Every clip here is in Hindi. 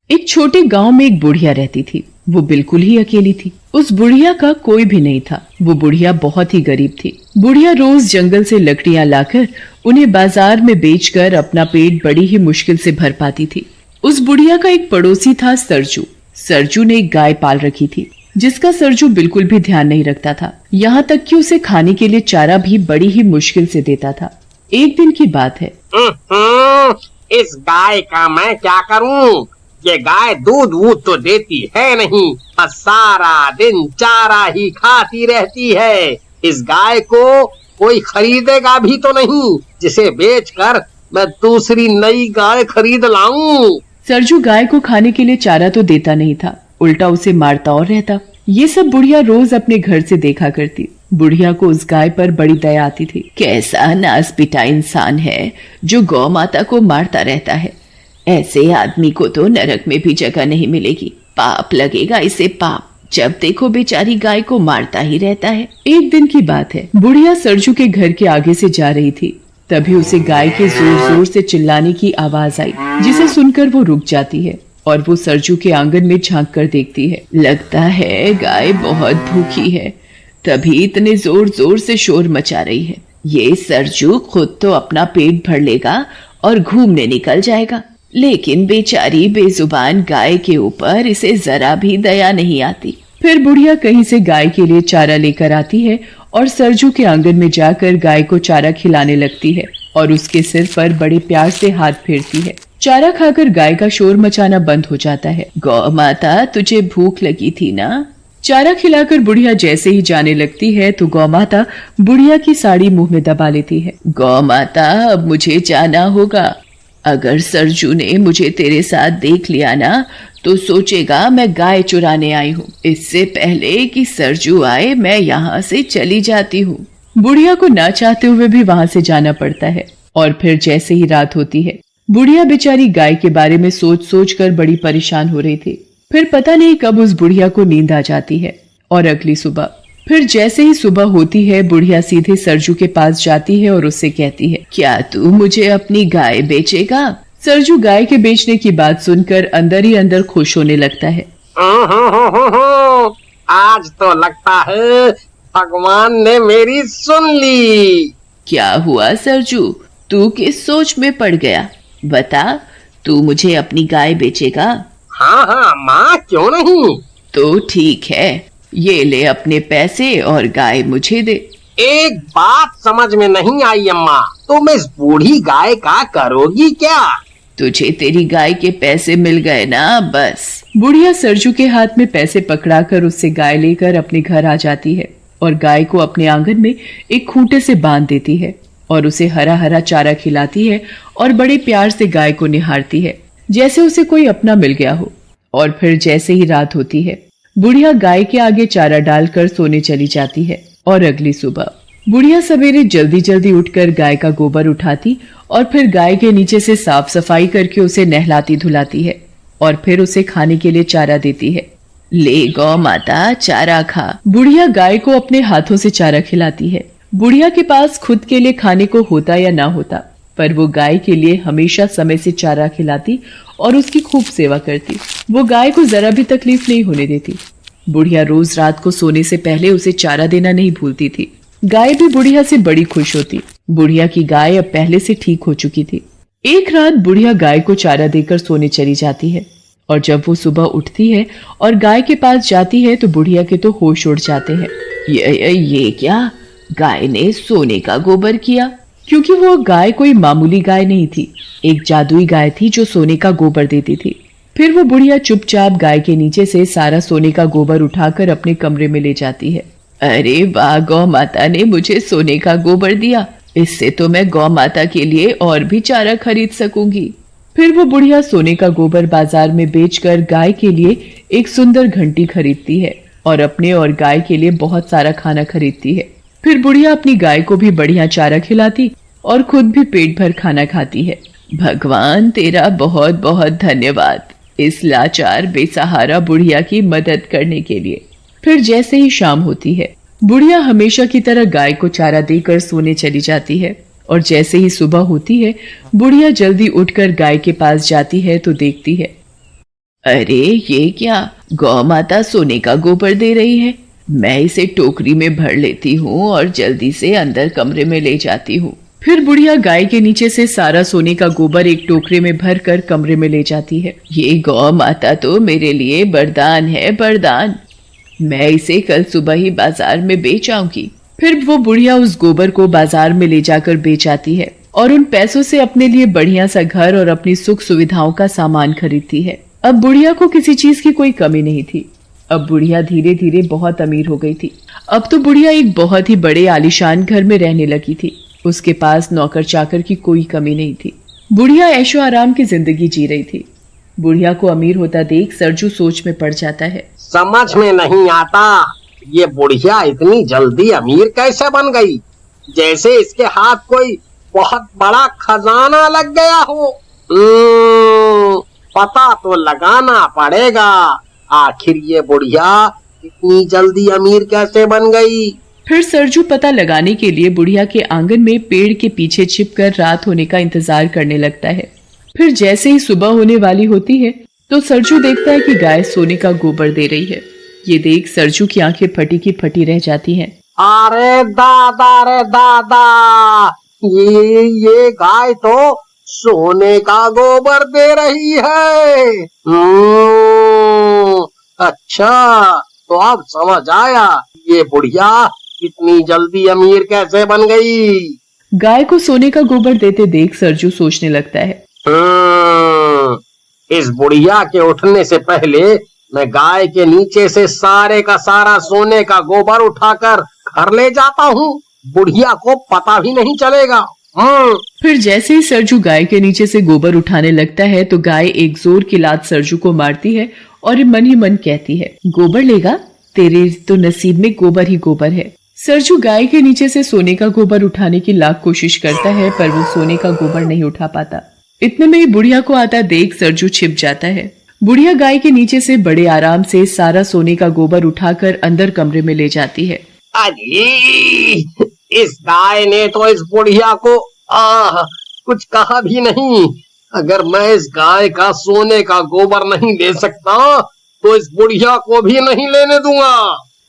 एक छोटे गांव में एक बुढ़िया रहती थी। वो बिल्कुल ही अकेली थी। उस बुढ़िया का कोई भी नहीं था। वो बुढ़िया बहुत ही गरीब थी। बुढ़िया रोज जंगल से लकड़ियां लाकर उन्हें बाजार में बेचकर अपना पेट बड़ी ही मुश्किल से भर पाती थी। उस बुढ़िया का एक पड़ोसी था सरजू। सरजू ने एक गाय पाल रखी थी, जिसका सरजू बिल्कुल भी ध्यान नहीं रखता था। यहाँ तक कि उसे खाने के लिए चारा भी बड़ी ही मुश्किल से देता था। एक दिन की बात है। इस गाय का मैं क्या करूं? ये गाय दूध वूध तो देती है नहीं, बस सारा दिन चारा ही खाती रहती है। इस गाय को कोई खरीदेगा भी तो नहीं, जिसे बेचकर मैं दूसरी नई गाय खरीद लाऊं। सरजू गाय को खाने के लिए चारा तो देता नहीं था, उल्टा उसे मारता और रहता। ये सब बुढ़िया रोज अपने घर से देखा करती। बुढ़िया को उस गाय पर बड़ी दया आती थी। कैसा नासपिटा इंसान है जो गौ माता को मारता रहता है। ऐसे आदमी को तो नरक में भी जगह नहीं मिलेगी। पाप लगेगा इसे, पाप। जब देखो बेचारी गाय को मारता ही रहता है। एक दिन की बात है। बुढ़िया सरजू के घर के आगे से जा रही थी, तभी उसे गाय के जोर जोर से चिल्लाने की आवाज आई, जिसे सुनकर वो रुक जाती है और वो सरजू के आंगन में झांक कर देखती है। लगता है गाय बहुत भूखी है, तभी इतने जोर जोर से शोर मचा रही है। ये सरजू खुद तो अपना पेट भर लेगा और घूमने निकल जाएगा, लेकिन बेचारी बेजुबान गाय के ऊपर इसे जरा भी दया नहीं आती। फिर बुढ़िया कहीं से गाय के लिए चारा लेकर आती है और सरजू के आंगन में जाकर गाय को चारा खिलाने लगती है और उसके सिर पर बड़े प्यार से हाथ फेरती है। चारा खाकर गाय का शोर मचाना बंद हो जाता है। गौ माता, तुझे भूख लगी थी ना? चारा खिलाकर बुढ़िया जैसे ही जाने लगती है तो गौ माता बुढ़िया की साड़ी मुंह में दबा लेती है। गौ माता, अब मुझे जाना होगा। अगर सरजू ने मुझे तेरे साथ देख लिया ना तो सोचेगा मैं गाय चुराने आई हूँ। इससे पहले कि सरजू आए मैं यहाँ से चली जाती हूँ। बुढ़िया को ना चाहते हुए भी वहाँ से जाना पड़ता है और फिर जैसे ही रात होती है, बुढ़िया बेचारी गाय के बारे में सोच सोच कर बड़ी परेशान हो रही थी। फिर पता नहीं कब उस बुढ़िया को नींद आ जाती है और अगली सुबह फिर जैसे ही सुबह होती है, बुढ़िया सीधे सरजू के पास जाती है और उससे कहती है, क्या तू मुझे अपनी गाय बेचेगा? सरजू गाय के बेचने की बात सुनकर अंदर ही अंदर खुश होने लगता है। आज तो लगता है भगवान ने मेरी सुन ली। क्या हुआ सरजू, तू किस सोच में पड़ गया? बता, तू मुझे अपनी गाय बेचेगा? हाँ हाँ माँ, क्यों नहीं। तो ठीक है, ये ले अपने पैसे और गाय मुझे दे। एक बात समझ में नहीं आई अम्मा, तुम इस बूढ़ी गाय का करोगी क्या? तुझे तेरी गाय के पैसे मिल गए ना, बस। बुढ़िया सरजू के हाथ में पैसे पकड़ाकर उससे गाय लेकर अपने घर आ जाती है और गाय को अपने आंगन में एक खूंटे से बांध देती है और उसे हरा हरा चारा खिलाती है और बड़े प्यार से गाय को निहारती है, जैसे उसे कोई अपना मिल गया हो। और फिर जैसे ही रात होती है, बुढ़िया गाय के आगे चारा डालकर सोने चली जाती है और अगली सुबह बुढ़िया सवेरे जल्दी जल्दी उठकर गाय का गोबर उठाती और फिर गाय के नीचे से साफ सफाई करके उसे नहलाती धुलाती है और फिर उसे खाने के लिए चारा देती है। ले गौ माता, चारा खा। बुढ़िया गाय को अपने हाथों से चारा खिलाती है। बुढ़िया के पास खुद के लिए खाने को होता या ना होता, पर वो गाय के लिए हमेशा समय से चारा खिलाती और उसकी खूब सेवा करती। वो गाय को जरा भी तकलीफ नहीं होने देती। बुढ़िया रोज रात को सोने से पहले उसे चारा देना नहीं भूलती थी। गाय भी बुढ़िया से बड़ी खुश होती। बुढ़िया की गाय अब पहले से ठीक हो चुकी थी। एक रात बुढ़िया गाय को चारा देकर सोने चली जाती है और जब वो सुबह उठती है और गाय के पास जाती है तो बुढ़िया के तो होश उड़ जाते हैं। ये क्या? गाय ने सोने का गोबर किया? क्योंकि वो गाय कोई मामूली गाय नहीं थी, एक जादुई गाय थी जो सोने का गोबर देती थी। फिर वो बुढ़िया चुपचाप गाय के नीचे से सारा सोने का गोबर उठाकर अपने कमरे में ले जाती है। अरे वाह, गौ माता ने मुझे सोने का गोबर दिया, इससे तो मैं गौ माता के लिए और भी चारा खरीद सकूंगी। फिर वो बुढ़िया सोने का गोबर बाजार में बेचकर गाय के लिए एक सुंदर घंटी खरीदती है और अपने और गाय के लिए बहुत सारा खाना खरीदती है। फिर बुढ़िया अपनी गाय को भी बढ़िया चारा खिलाती और खुद भी पेट भर खाना खाती है। भगवान तेरा बहुत बहुत धन्यवाद इस लाचार बेसहारा बुढ़िया की मदद करने के लिए। फिर जैसे ही शाम होती है, बुढ़िया हमेशा की तरह गाय को चारा देकर सोने चली जाती है और जैसे ही सुबह होती है, बुढ़िया जल्दी उठकर गाय के पास जाती है तो देखती है, अरे ये क्या, गौ माता सोने का गोबर दे रही है। मैं इसे टोकरी में भर लेती हूँ और जल्दी से अंदर कमरे में ले जाती हूँ। फिर बुढ़िया गाय के नीचे से सारा सोने का गोबर एक टोकरे में भर कर कमरे में ले जाती है। ये गौ माता तो मेरे लिए वरदान है, वरदान। मैं इसे कल सुबह ही बाजार में बेच आऊंगी। फिर वो बुढ़िया उस गोबर को बाजार में ले जाकर बेच आती है और उन पैसों से अपने लिए बढ़िया सा घर और अपनी सुख सुविधाओं का सामान खरीदती है। अब बुढ़िया को किसी चीज की कोई कमी नहीं थी। अब बुढ़िया धीरे धीरे बहुत अमीर हो गई थी। अब तो बुढ़िया एक बहुत ही बड़े आलीशान घर में रहने लगी थी। उसके पास नौकर चाकर की कोई कमी नहीं थी। बुढ़िया ऐशो आराम की जिंदगी जी रही थी। बुढ़िया को अमीर होता देख सरजू सोच में पड़ जाता है। समझ में नहीं आता, ये बुढ़िया इतनी जल्दी अमीर कैसे बन गई, जैसे इसके हाथ कोई बहुत बड़ा खजाना लग गया हो। पता तो लगाना पड़ेगा, आखिर ये बुढ़िया इतनी जल्दी अमीर कैसे बन गई। फिर सरजू पता लगाने के लिए बुढ़िया के आंगन में पेड़ के पीछे छिपकर रात होने का इंतजार करने लगता है। फिर जैसे ही सुबह होने वाली होती है तो सरजू देखता है कि गाय सोने का गोबर दे रही है। ये देख सरजू की आंखें फटी की फटी रह जाती हैं। अरे दादा रे दादा, ये गाय तो सोने का गोबर दे रही है। अच्छा, तो अब समझ आया ये बुढ़िया इतनी जल्दी अमीर कैसे बन गई। गाय को सोने का गोबर देते देख सरजू सोचने लगता है। इस बुढ़िया के उठने से पहले मैं गाय के नीचे से सारे का सारा सोने का गोबर उठाकर घर ले जाता हूँ, बुढ़िया को पता भी नहीं चलेगा। फिर जैसे ही सरजू गाय के नीचे से गोबर उठाने लगता है तो गाय एक जोर की लात सरजू को मारती है और मन ही मन कहती है, गोबर लेगा, तेरे तो नसीब में गोबर ही गोबर है। सरजू गाय के नीचे से सोने का गोबर उठाने की लाख कोशिश करता है पर वो सोने का गोबर नहीं उठा पाता। इतने में ही बुढ़िया को आता देख सरजू छिप जाता है। बुढ़िया गाय के नीचे से बड़े आराम से सारा सोने का गोबर उठाकर अंदर कमरे में ले जाती है। अरे इस गाय ने तो इस बुढ़िया को कुछ कहा भी नहीं। अगर मैं इस गाय का सोने का गोबर नहीं ले सकता तो इस बुढ़िया को भी नहीं लेने दूंगा।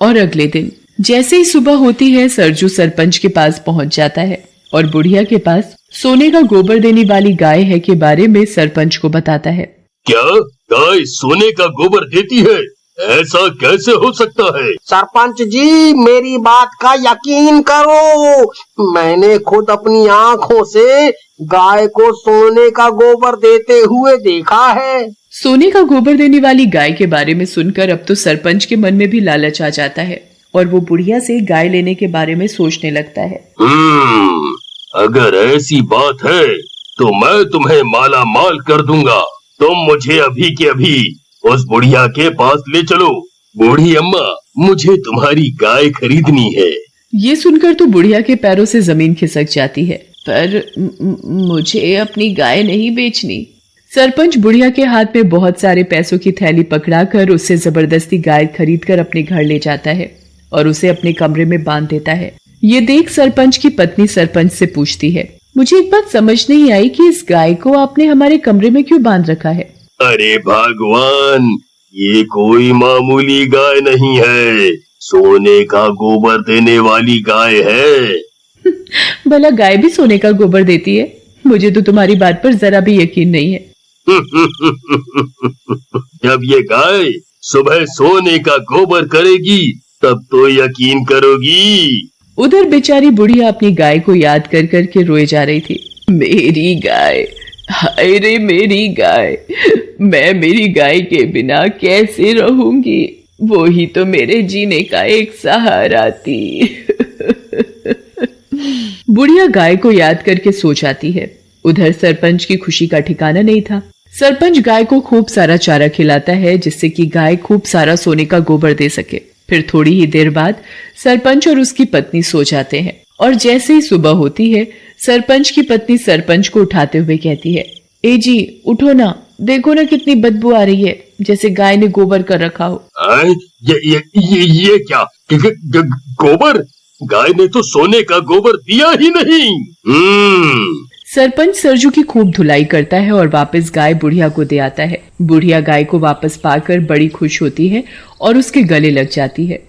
और अगले दिन जैसे ही सुबह होती है सरजू सरपंच के पास पहुंच जाता है और बुढ़िया के पास सोने का गोबर देने वाली गाय है के बारे में सरपंच को बताता है। क्या गाय सोने का गोबर देती है? ऐसा कैसे हो सकता है? सरपंच जी, मेरी बात का यकीन करो, मैंने खुद अपनी आंखों से गाय को सोने का गोबर देते हुए देखा है। सोने का गोबर देने वाली गाय के बारे में सुनकर अब तो सरपंच के मन में भी लालच आ जाता है और वो बुढ़िया से गाय लेने के बारे में सोचने लगता है। अगर ऐसी बात है तो मैं तुम्हें माला माल कर दूंगा। तुम मुझे अभी के अभी उस बुढ़िया के पास ले चलो। बूढ़ी अम्मा, मुझे तुम्हारी गाय खरीदनी है। ये सुनकर तो बुढ़िया के पैरों से जमीन खिसक जाती है, पर मुझे अपनी गाय नहीं बेचनी। सरपंच बुढ़िया के हाथ में बहुत सारे पैसों की थैली पकड़ाकर उससे जबरदस्ती गाय खरीदकर अपने घर ले जाता है और उसे अपने कमरे में बांध देता है। ये देख सरपंच की पत्नी सरपंच से पूछती है, मुझे एक बात समझ नहीं आई कि इस गाय को आपने हमारे कमरे में क्यों बांध रखा है? अरे भगवान, ये कोई मामूली गाय नहीं है, सोने का गोबर देने वाली गाय है। भला गाय भी सोने का गोबर देती है? मुझे तो तुम्हारी बात पर जरा भी यकीन नहीं है। जब ये गाय सुबह सोने का गोबर करेगी तब तो यकीन करोगी। उधर बेचारी बुढ़िया अपनी गाय को याद कर कर के रोए जा रही थी। मेरी गाय, हाय रे मेरी गाय, मैं मेरी गाय के बिना कैसे रहूंगी? वो ही तो मेरे जीने का एक सहारा थी। बुढ़िया गाय को याद करके सो जाती है। उधर सरपंच की खुशी का ठिकाना नहीं था। सरपंच गाय को खूब सारा चारा खिलाता है जिससे कि गाय खूब सारा सोने का गोबर दे सके। फिर थोड़ी ही देर बाद सरपंच और उसकी पत्नी सो जाते हैं और जैसे ही सुबह होती है सरपंच की पत्नी सरपंच को उठाते हुए कहती है, ए जी उठो ना, देखो ना कितनी बदबू आ रही है, जैसे गाय ने गोबर कर रखा हो। ये क्या गोबर? गाय ने तो सोने का गोबर दिया ही नहीं। सरपंच सरजू की खूब धुलाई करता है और वापस गाय बुढ़िया को दे आता है। बुढ़िया गाय को वापस पाकर बड़ी खुश होती है और उसके गले लग जाती है।